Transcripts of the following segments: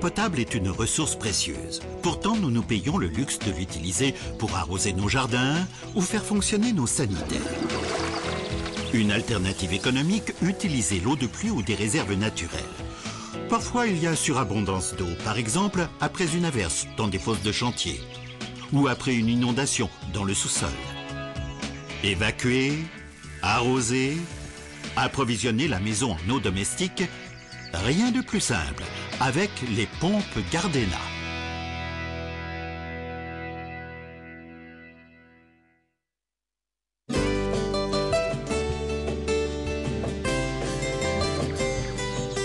potable est une ressource précieuse. Pourtant, nous nous payons le luxe de l'utiliser pour arroser nos jardins ou faire fonctionner nos sanitaires. Une alternative économique, utiliser l'eau de pluie ou des réserves naturelles. Parfois, il y a surabondance d'eau, par exemple après une averse dans des fosses de chantier ou après une inondation dans le sous-sol. Évacuer, arroser, approvisionner la maison en eau domestique, rien de plus simple avec les pompes Gardena.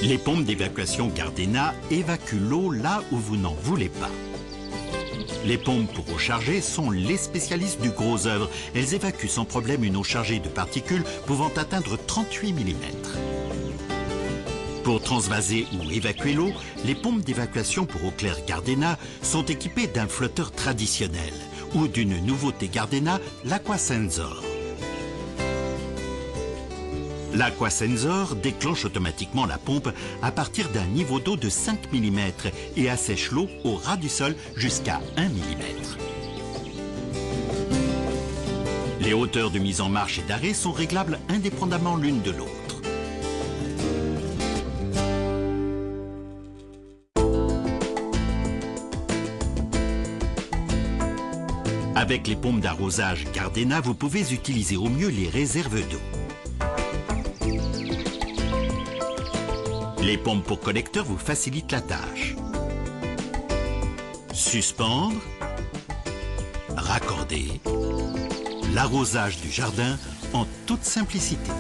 Les pompes d'évacuation Gardena évacuent l'eau là où vous n'en voulez pas. Les pompes pour eau chargée sont les spécialistes du gros œuvre. Elles évacuent sans problème une eau chargée de particules pouvant atteindre 38 mm. Pour transvaser ou évacuer l'eau, les pompes d'évacuation pour eau claire Gardena sont équipées d'un flotteur traditionnel ou d'une nouveauté Gardena, l'Aqua-Sensor. L'Aqua-Sensor déclenche automatiquement la pompe à partir d'un niveau d'eau de 5 mm et assèche l'eau au ras du sol jusqu'à 1 mm. Les hauteurs de mise en marche et d'arrêt sont réglables indépendamment l'une de l'autre. Avec les pompes d'arrosage Gardena, vous pouvez utiliser au mieux les réserves d'eau. Les pompes pour collecteur vous facilitent la tâche. Suspendre, raccorder, l'arrosage du jardin en toute simplicité.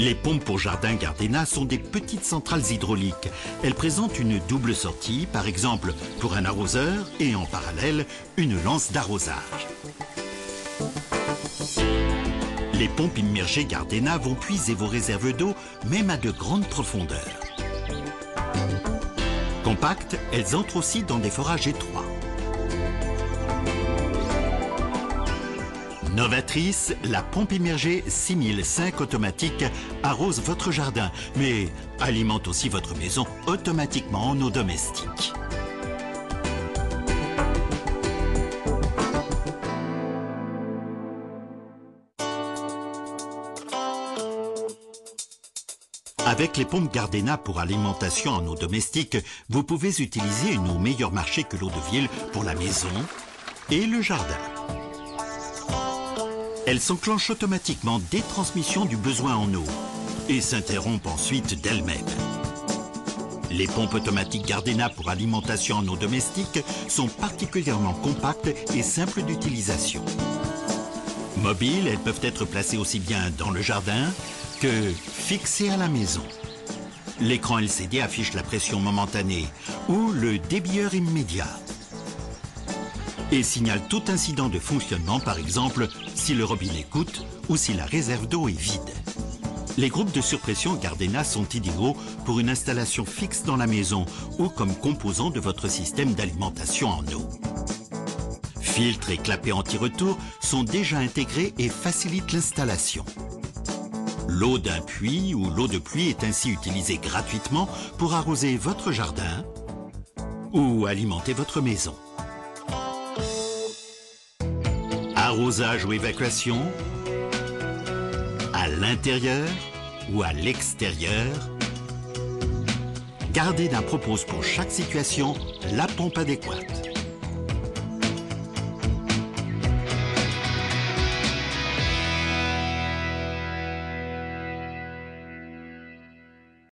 Les pompes pour jardin Gardena sont des petites centrales hydrauliques. Elles présentent une double sortie, par exemple pour un arroseur et en parallèle une lance d'arrosage. Les pompes immergées Gardena vont puiser vos réserves d'eau même à de grandes profondeurs. Compactes, elles entrent aussi dans des forages étroits. Novatrice, la pompe immergée 6005 automatique arrose votre jardin, mais alimente aussi votre maison automatiquement en eau domestique. Avec les pompes Gardena pour alimentation en eau domestique, vous pouvez utiliser une eau meilleur marché que l'eau de ville pour la maison et le jardin. Elles s'enclenchent automatiquement dès transmission du besoin en eau et s'interrompent ensuite d'elles-mêmes. Les pompes automatiques Gardena pour alimentation en eau domestique sont particulièrement compactes et simples d'utilisation. Mobiles, elles peuvent être placées aussi bien dans le jardin que fixées à la maison. L'écran LCD affiche la pression momentanée ou le débitteur immédiat et signale tout incident de fonctionnement, par exemple si le robinet coûte ou si la réserve d'eau est vide. Les groupes de surpression Gardena sont idéaux pour une installation fixe dans la maison ou comme composant de votre système d'alimentation en eau. Filtres et clapets anti-retour sont déjà intégrés et facilitent l'installation. L'eau d'un puits ou l'eau de pluie est ainsi utilisée gratuitement pour arroser votre jardin ou alimenter votre maison. Arrosage ou évacuation, à l'intérieur ou à l'extérieur, Gardena propose pour chaque situation la pompe adéquate.